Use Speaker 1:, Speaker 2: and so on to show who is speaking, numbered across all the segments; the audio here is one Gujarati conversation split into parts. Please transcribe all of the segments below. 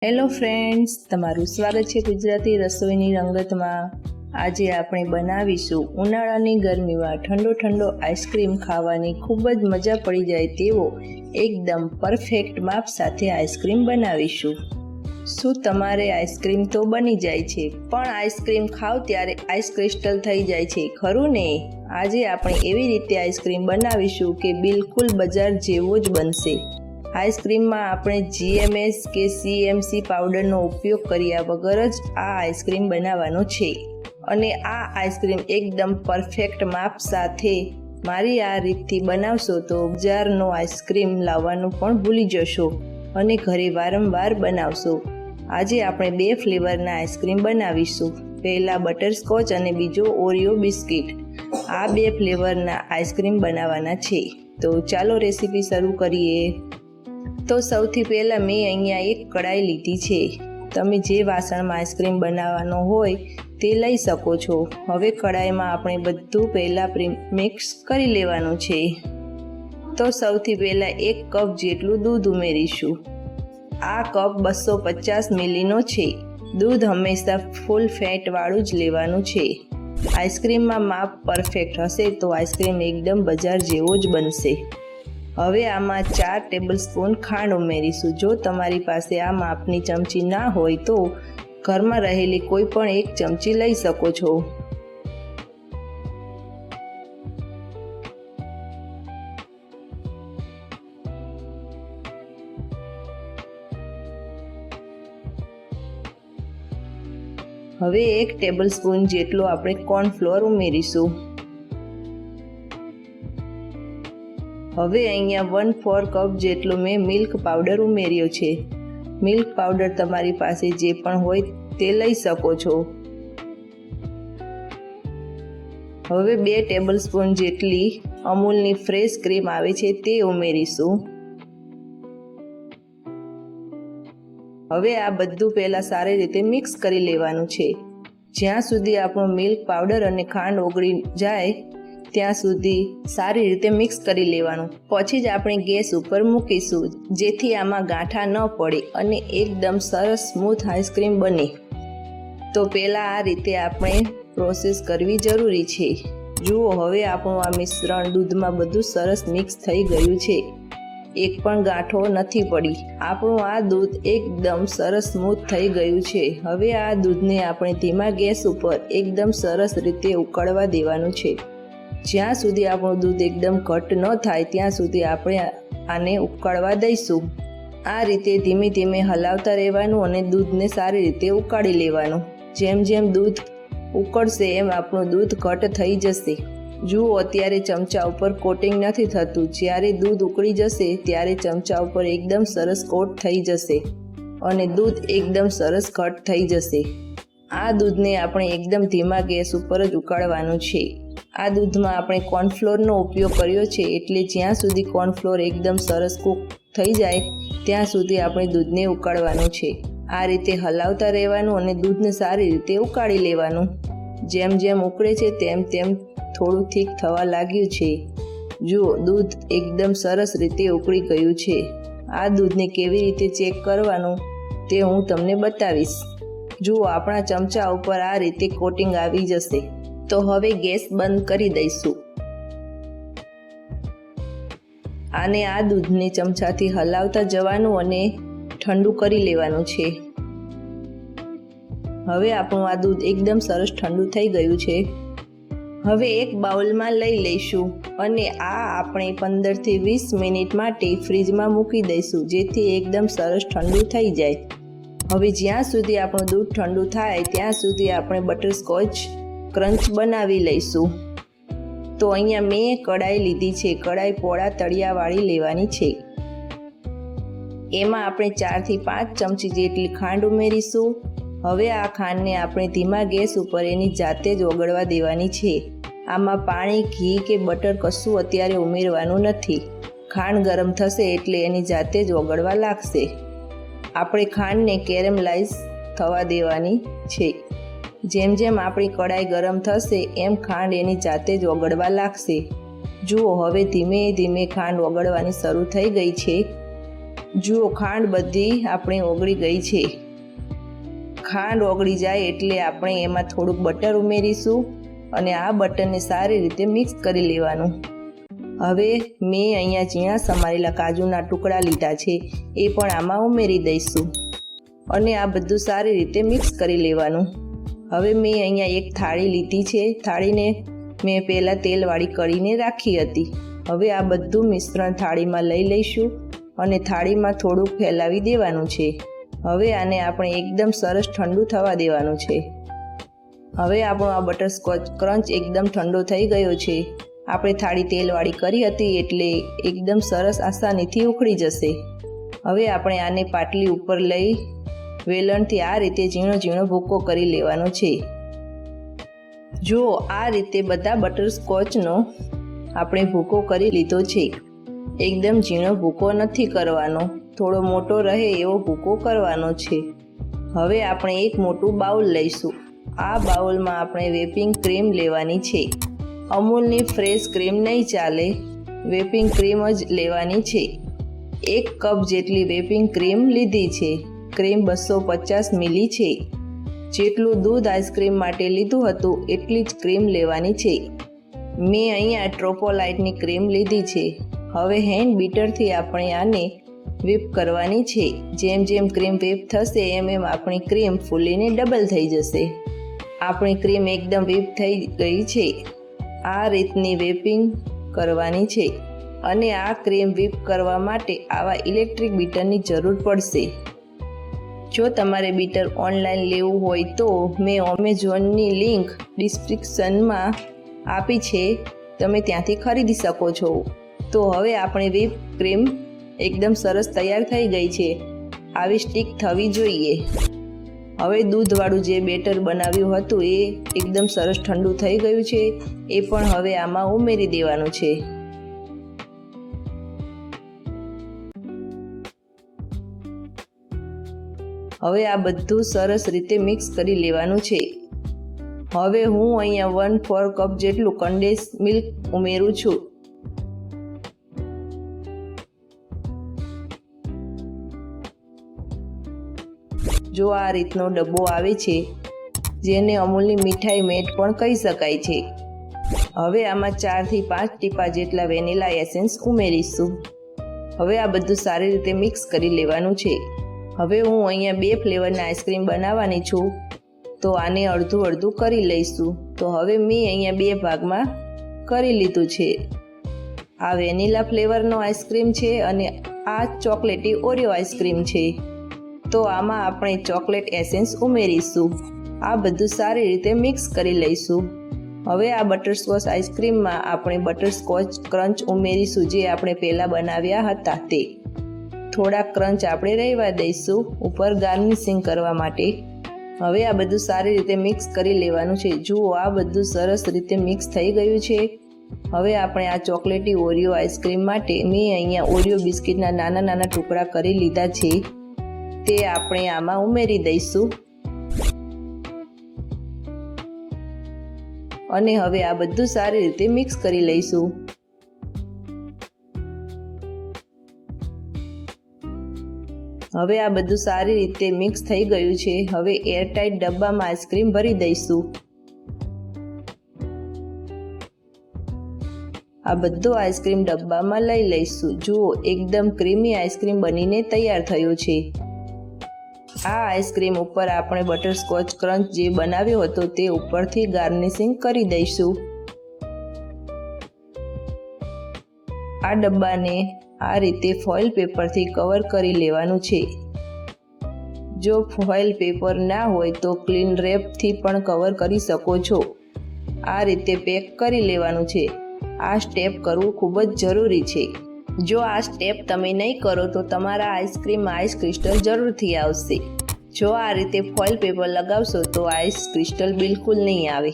Speaker 1: હેલો ફ્રેન્ડ્સ, તમારું સ્વાગત છે ગુજરાતી રસોઈની રંગતમાં। આજે આપણે બનાવીશું ઉનાળાની ગરમીમાં ઠંડો આઈસ્ક્રીમ ખાવાની ખૂબ જ મજા પડી જાય તેવો એકદમ પરફેક્ટ માપ સાથે આઈસ્ક્રીમ બનાવીશું। શું તમારે આઈસ્ક્રીમ તો બની જાય છે, પણ આઈસ્ક્રીમ ખાવ ત્યારે આઈસ ક્રિસ્ટલ થઈ જાય છે, ખરું ને? આજે આપણે એવી રીતે આઈસ્ક્રીમ બનાવીશું કે બિલકુલ બજાર જેવો જ બનશે। આઈસ્ક્રીમમાં આપણે GMS કે CMC પાવડરનો ઉપયોગ કર્યા વગર જ આ આઈસ્ક્રીમ બનાવવાનો છે અને આ આઈસ્ક્રીમ એકદમ પરફેક્ટ માપ સાથે મારી આ રીતથી બનાવશો તો બજારનો આઈસ્ક્રીમ લાવવાનું પણ ભૂલી જશો અને ઘરે વારંવાર બનાવશો। આજે આપણે 2 ફ્લેવરના આઈસ્ક્રીમ બનાવીશું, પહેલા બટરસ્કોચ અને બીજો ઓરિયો બિસ્કિટ। આ 2 ફ્લેવરના આઈસ્ક્રીમ બનાવવાના છે, તો ચાલો રેસીપી શરૂ કરીએ। તો સૌથી પહેલાં મેં અહીંયા એક કડાઈ લીધી છે। તમે જે વાસણમાં આઈસ્ક્રીમ બનાવવાનો હોય તે લઈ શકો છો। હવે કડાઈમાં આપણે બધું પહેલાં મિક્સ કરી લેવાનું છે। તો સૌથી પહેલાં 1 કપ જેટલું દૂધ ઉમેરીશું। આ કપ 250 મિલીનો છે। દૂધ હંમેશા ફૂલ ફેટવાળું જ લેવાનું છે। આઈસ્ક્રીમમાં માપ પરફેક્ટ હશે તો આઈસ્ક્રીમ એકદમ બજાર જેવો જ બનશે। હવે આમાં 4 ટેબલસ્પૂન ખાંડ ઉમેરીશું। જો તમારી પાસે આ માપની ચમચી ના હોય તો ઘરમાં રહેલી કોઈ પણ એક ચમચી લઈ શકો છો। હવે 1 ટેબલસ્પૂન જેટલો આપણે કોર્નફ્લોર ઉમેરીશું। હવે અહીંયા 1/4 કપ જેટલો મેં મિલ્ક પાવડર ઉમેર્યો છે। મિલ્ક પાવડર તમારી પાસે જે પણ હોય તે લઈ શકો છો। હવે 2 ટેબલસ્પૂન જેટલી અમૂલની ફ્રેશ ક્રીમ આવે છે તે ઉમેરીશું। હવે આ બધું પહેલાં સારી રીતે મિક્સ કરી લેવાનું છે। જ્યાં સુધી આપણો મિલ્ક પાવડર અને ખાંડ ઓગળી જાય ત્યાં સુધી સારી રીતે મિક્સ કરી લેવાનું। પછી જ આપણે ગેસ ઉપર મૂકીશું જેથી આમાં ગાંઠા ન પડે અને એકદમ સરસ સ્મૂથ આઈસ્ક્રીમ બને। તો પહેલાં આ રીતે આપણે પ્રોસેસ કરવી જરૂરી છે। જુઓ, હવે આપણું આ મિશ્રણ દૂધમાં બધું સરસ મિક્સ થઈ ગયું છે, એક પણ ગાંઠો નથી પડી। આપણું આ દૂધ એકદમ સરસ સ્મૂથ થઈ ગયું છે। હવે આ દૂધને આપણે ધીમા ગેસ ઉપર એકદમ સરસ રીતે ઉકળવા દેવાનું છે। જ્યાં સુધી આપણું દૂધ એકદમ ઘટ્ટ ન થાય ત્યાં સુધી આપણે આને ઉકળવા દઈશું। આ રીતે ધીમે ધીમે હલાવતા રહેવાનું અને દૂધને સારી રીતે ઉકાળી લેવાનું। જેમ જેમ દૂધ ઉકળશે એમ આપણું દૂધ ઘટ્ટ થઈ જશે। જુઓ, અત્યારે ચમચા ઉપર કોટિંગ નથી થતું, જ્યારે દૂધ ઉકળી જશે ત્યારે ચમચા ઉપર એકદમ સરસ કોટ થઈ જશે અને દૂધ એકદમ સરસ ઘટ્ટ થઈ જશે। આ દૂધને આપણે એકદમ ધીમા ગેસ ઉપર જ ઉકાળવાનું છે। આ દૂધમાં આપણે કોર્નફ્લોરનો ઉપયોગ કર્યો છે, એટલે જ્યાં સુધી કોર્નફ્લોર એકદમ સરસ કૂક થઈ જાય ત્યાં સુધી આપણે દૂધને ઉકાળવાનું છે। આ રીતે હલાવતા રહેવાનું અને દૂધને સારી રીતે ઉકાળી લેવાનું। જેમ જેમ ઉકળે છે તેમ તેમ થોડું થીક થવા લાગ્યું છે। જુઓ, દૂધ એકદમ સરસ રીતે ઉકળી ગયું છે। આ દૂધને કેવી રીતે ચેક કરવાનું તે હું તમને બતાવીશ। જુઓ, આપણા ચમચા ઉપર આ રીતે કોટિંગ આવી જશે। તો હવે ગેસ બંધ કરી દઈશું। આને આ દૂધને ચમચાથી હલાવતા જવાનું અને ઠંડુ કરી લેવાનું છે। હવે આપણું આ દૂધ એકદમ સરસ ઠંડુ થઈ ગયું છે। હવે એક બાઉલમાં લઈ લઈશું અને આ આપણે 15 થી 20 મિનિટ માટે ફ્રીજમાં મૂકી દઈશું જેથી એકદમ સરસ ઠંડુ થઈ જાય। હવે જ્યાં સુધી આપણું દૂધ ઠંડુ થાય ત્યાં સુધી આપણે બટરસ્કોચ ક્રંચ બનાવી લઈશું। તો અહીંયા મેં કડાઈ લીધી છે। કડાઈ પોળા તળિયાવાળી લેવાની છે। એમાં આપણે 4 થી 5 ચમચી જેટલી ખાંડ ઉમેરીશું। હવે આ ખાંડને આપણે ધીમા ગેસ ઉપર એની જાતે જ ઓગળવા દેવાની છે। આમાં પાણી, ઘી કે બટર કશું અત્યારે ઉમેરવાનું નથી। ખાંડ ગરમ થશે એટલે એની જાતે જ ઓગળવા લાગશે। આપણે ખાંડને કેરેમલાઇઝ થવા દેવાની છે। જેમ જેમ આપણી કડાઈ ગરમ થશે એમ ખાંડ એની જાતે જ ઓગળવા લાગશે। જુઓ, હવે ધીમે ધીમે ખાંડ ઓગળવાની શરૂ થઈ ગઈ છે। જુઓ ખાંડ બધી આપણી ઓગળી ગઈ છે. ખાંડ ઓગળી જાય એટલે આપણે એમાં થોડુંક બટર ઉમેરીશું અને આ બટરને સારી રીતે મિક્સ કરી લેવાનું. હવે મેં અહીંયા ઝીણા સમારેલા કાજુના ટુકડા લીધા છે એ પણ આમાં ઉમેરી દઈશું અને આ બધું સારી રીતે મિક્સ કરી લેવાનું. હવે મેં અહીંયા એક થાળી લીધી છે. થાળીને મેં પહેલાં તેલવાળી કરીને રાખી હતી. હવે આ બધું મિશ્રણ થાળીમાં લઈ લઈશું અને થાળીમાં થોડુંક ફેલાવી દેવાનું છે. હવે આને આપણે એકદમ સરસ ઠંડુ થવા દેવાનું છે. હવે આપણો આ બટરસ્કોચ ક્રંચ એકદમ ઠંડો થઈ ગયો છે. આપણે થાળી તેલવાળી કરી હતી એટલે એકદમ સરસ આસાનીથી ઉકળી જશે. હવે આપણે આને પાટલી ઉપર લઈ વેલણથી આ રીતે ઝીણો ઝીણો ભૂકો કરી લેવાનો છે. જો આ રીતે બધા બટરસ્કોચનો આપણે ભૂકો કરી લીધો છે. એકદમ ઝીણો ભૂકો નથી કરવાનો, થોડો મોટો રહે એવો ભૂકો કરવાનો છે. હવે આપણે એક મોટું બાઉલ લઈશું. આ બાઉલમાં આપણે વ્હિપિંગ ક્રીમ લેવાની છે. અમૂલની ફ્રેશ ક્રીમ નહીં ચાલે, વ્હિપિંગ ક્રીમ જ લેવાની છે. 1 કપ જેટલી વ્હિપિંગ ક્રીમ લીધી છે. ક્રીમ 250 મિલી છે. જેટલું દૂધ આઈસ્ક્રીમ માટે લીધું હતું એટલી જ ક્રીમ લેવાની છે. મેં અહીંયા ટ્રોપોલાઇટની ક્રીમ લીધી છે. હવે હેન્ડ બીટરથી આપણે આને વ્હીપ કરવાની છે. જેમ જેમ ક્રીમ વ્હીપ થશે એમ એમ આપણી ક્રીમ ફૂલીને ડબલ થઈ જશે. આપણી ક્રીમ એકદમ વ્હીપ થઈ ગઈ છે. આ રીતની વ્હીપિંગ કરવાની છે અને આ ક્રીમ વ્હીપ કરવા માટે આવા ઇલેક્ટ્રિક બીટરની જરૂર પડશે. જો તમારે બીટર ઓનલાઈન લેવું હોય તો મેં એમેઝોનની લિંક ડિસ્ક્રિપ્શનમાં આપી છે, તમે ત્યાંથી ખરીદી શકો છો. તો હવે આપણી વ્હીપ ક્રીમ એકદમ સરસ તૈયાર થઈ ગઈ છે. આવી સ્ટીક થવી જોઈએ. હવે દૂધવાળું જે બેટર બનાવ્યું હતું એ એકદમ સરસ ઠંડુ થઈ ગયું છે. એ પણ હવે આમાં ઉમેરી દેવાનું છે. હવે આ બધું સરસ રીતે મિક્સ કરી લેવાનું છે. હવે હું અહીંયા 1/4 કપ જેટલું કન્ડેન્સ મિલ્ક ઉમેરું છું. જો આ રીતનો ડબ્બો આવે છે, જેને અમૂલની મીઠાઈ મેટ પણ કહી શકાય છે. હવે આમાં 4 થી 5 ટીપા જેટલા વેનીલા એસેન્સ ઉમેરીશું. હવે આ બધું સારી રીતે મિક્સ કરી લેવાનું છે. હવે હું અહીંયા 2 ફ્લેવરના આઈસ્ક્રીમ બનાવવાની છું, તો આને અડધું અડધું કરી લઈશું. તો હવે મેં અહીંયા 2 ભાગમાં કરી લીધું છે. આ વેનીલા ફ્લેવરનો આઈસ્ક્રીમ છે અને આ ચોકલેટી ઓરિયો આઈસ્ક્રીમ છે. તો આમાં આપણે ચોકલેટ એસેન્સ ઉમેરીશું. આ બધું સારી રીતે મિક્સ કરી લઈશું. હવે આ બટરસ્કોચ આઈસ્ક્રીમમાં આપણે બટરસ્કોચ ક્રંચ ઉમેરીશું, જે આપણે પહેલાં બનાવ્યા હતા તે. થોડા ક્રંચ આપણે રહેવા દઈશું ઉપર ગાર્નિશિંગ કરવા માટે. હવે આ બધું સારી રીતે મિક્સ કરી લેવાનું છે. જુઓ આ બધું સરસ રીતે મિક્સ થઈ ગયું છે. હવે આપણે આ ચોકલેટી ઓરિયો આઈસ્ક્રીમ માટે મેં અહીંયા ઓરિયો બિસ્કિટના નાના નાના ટુકડા કરી લીધા છે, તે આપણે આમાં ઉમેરી દઈશું. અને હવે આ બધું સારી રીતે મિક્સ કરી લઈશું. હવે આ બધું સારી રીતે મિક્સ થઈ ગયું છે. હવે એરટાઇટ ડબ્બામાં આઈસ્ક્રીમ ભરી દઈશું. આ બધો આઈસ્ક્રીમ ડબ્બામાં લઈ લઈશું. જુઓ એકદમ ક્રીમી આઈસ્ક્રીમ બનીને તૈયાર થયો છે. આ આઈસ્ક્રીમ ઉપર આપણે બટરસ્કોચ ક્રંચ જે બનાવ્યો હતો તે ઉપરથી ગાર્નિશિંગ કરી દઈશું. આ ડબ્બાને આ રીતે ફોઇલ પેપરથી કવર કરી લેવાનું છે. જો ફોઇલ પેપર ના હોય તો ક્લીન રેપથી પણ કવર કરી શકો છો. આ રીતે પેક કરી લેવાનું છે. આ સ્ટેપ કરવું ખૂબ જ જરૂરી છે. જો આ સ્ટેપ તમે નહીં કરો તો તમારા આઈસ્ક્રીમમાં આઈસ ક્રિસ્ટલ જરૂરથી આવશે. જો આ રીતે ફોઇલ પેપર લગાવશો તો આઈસ ક્રિસ્ટલ બિલકુલ નહીં આવે.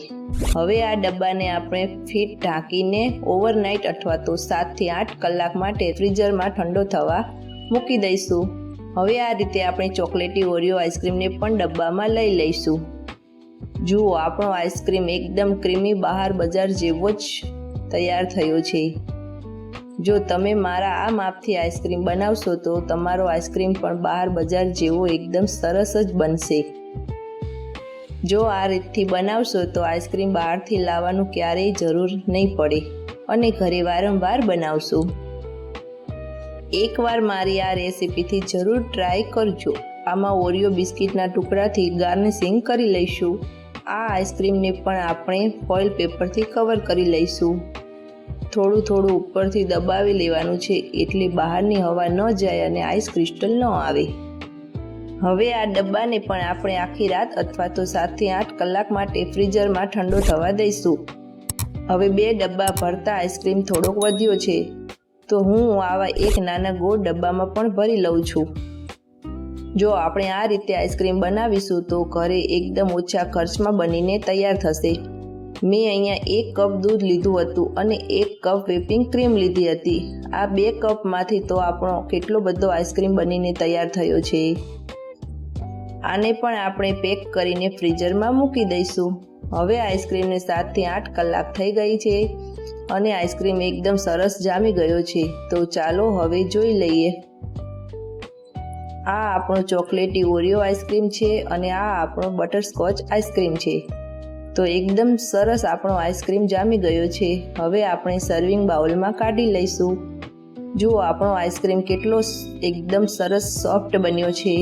Speaker 1: હવે આ ડબ્બાને આપણે ફીટ ઢાંકીને ઓવરનાઇટ અથવા તો 7 થી 8 કલાક માટે ફ્રીઝરમાં ઠંડો થવા મૂકી દઈશું. હવે આ રીતે આપણે ચોકલેટી ઓરિયો આઈસ્ક્રીમને પણ ડબ્બામાં લઈ લઈશું. જુઓ આપણો આઈસ્ક્રીમ એકદમ ક્રીમી બહાર બજાર જેવો જ તૈયાર થયો છે. જો તમે મારા આ માપથી આઈસ્ક્રીમ બનાવશો તો તમારો આઈસ્ક્રીમ પણ બહાર બજાર જેવો એકદમ સરસ જ બનશે. જો આ રીતથી બનાવશો તો આઈસ્ક્રીમ બહારથી લાવવાનું ક્યારેય જરૂર નહીં પડે અને ઘરે વારંવાર બનાવશો. એકવાર મારી આ રેસીપીથી જરૂર ટ્રાય કરજો. આમાં ઓરિયો બિસ્કિટના ટુકડાથી ગાર્નિશિંગ કરી લઈશું. આ આઈસ્ક્રીમને પણ આપણે ફોઇલ પેપરથી કવર કરી લઈશું. થોડું ઉપરથી દબાવી લેવાનું છે એટલે બહારની હવા ન જાય અને આઈસ ક્રિસ્ટલ ન આવે. હવે આ ડબ્બાને પણ આપણે આખી રાત અથવા તો 7 થી 8 કલાક માટે ફ્રીઝરમાં ઠંડો થવા દઈશું. હવે 2 ડબ્બા ભરતા આઈસ્ક્રીમ થોડોક વધ્યો છે તો હું આવા એક નાના ગોળ ડબ્બામાં પણ ભરી લઉં છું. જો આપણે આ રીતે આઈસ્ક્રીમ બનાવીશું તો ઘરે એકદમ ઓછા ખર્ચમાં બનીને તૈયાર થશે. મેં અહીંયા 1 કપ દૂધ લીધું હતું અને 1 કપ વ્હિપિંગ ક્રીમ લીધી હતી. આ 2 કપમાંથી તો આપણો કેટલો બધો આઈસ્ક્રીમ બનીને તૈયાર થયો છે. આને પણ આપણે પેક કરીને ફ્રીઝરમાં મૂકી દઈશું. હવે આઈસ્ક્રીમને 7 થી 8 કલાક થઈ ગઈ છે અને આઈસ્ક્રીમ એકદમ સરસ જામી ગયો છે. તો ચાલો હવે જોઈ લઈએ. આ આપણો ચોકલેટી ઓરિયો આઈસ્ક્રીમ છે અને આ આપણો બટરસ્કોચ આઈસ્ક્રીમ છે. તો એકદમ સરસ આપણો આઈસ્ક્રીમ જામી ગયો છે. હવે આપણે સર્વિંગ બાઉલમાં કાઢી લઈશું. જુઓ આપણો આઈસ્ક્રીમ કેટલો એકદમ સરસ સોફ્ટ બન્યો છે.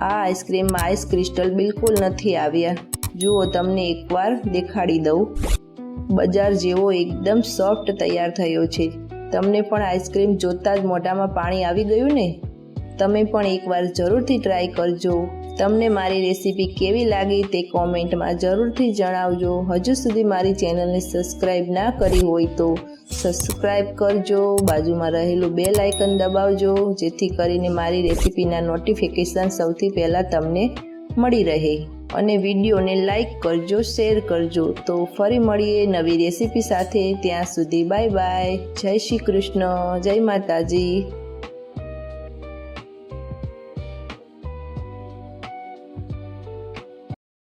Speaker 1: આ આઈસ્ક્રીમમાં આઈસ ક્રિસ્ટલ બિલકુલ નથી આવ્યા. જુઓ તમને એકવાર દેખાડી દઉં. બજાર જેવો એકદમ સોફ્ટ તૈયાર થયો છે. તમને પણ આઈસ્ક્રીમ જોતાં જ મોઢામાં પાણી આવી ગયું ને? તમે પણ એકવાર જરૂરથી ટ્રાય કરજો. તમને મારી રેસીપી કેવી લાગી તે કોમેન્ટમાં જરૂરથી જણાવજો. હજુ સુધી મારી ચેનલને સબસ્ક્રાઈબ ના કરી હોય તો સબસ્ક્રાઈબ કરજો. બાજુમાં રહેલું બેલ આઇકન દબાવજો જેથી કરીને મારી રેસીપીના નોટિફિકેશન સૌથી પહેલાં તમને મળી રહે. અને વિડીયોને લાઈક કરજો, શેર કરજો. તો ફરી મળીએ નવી રેસીપી સાથે. ત્યાં સુધી બાય બાય. જય શ્રી કૃષ્ણ, જય માતાજી.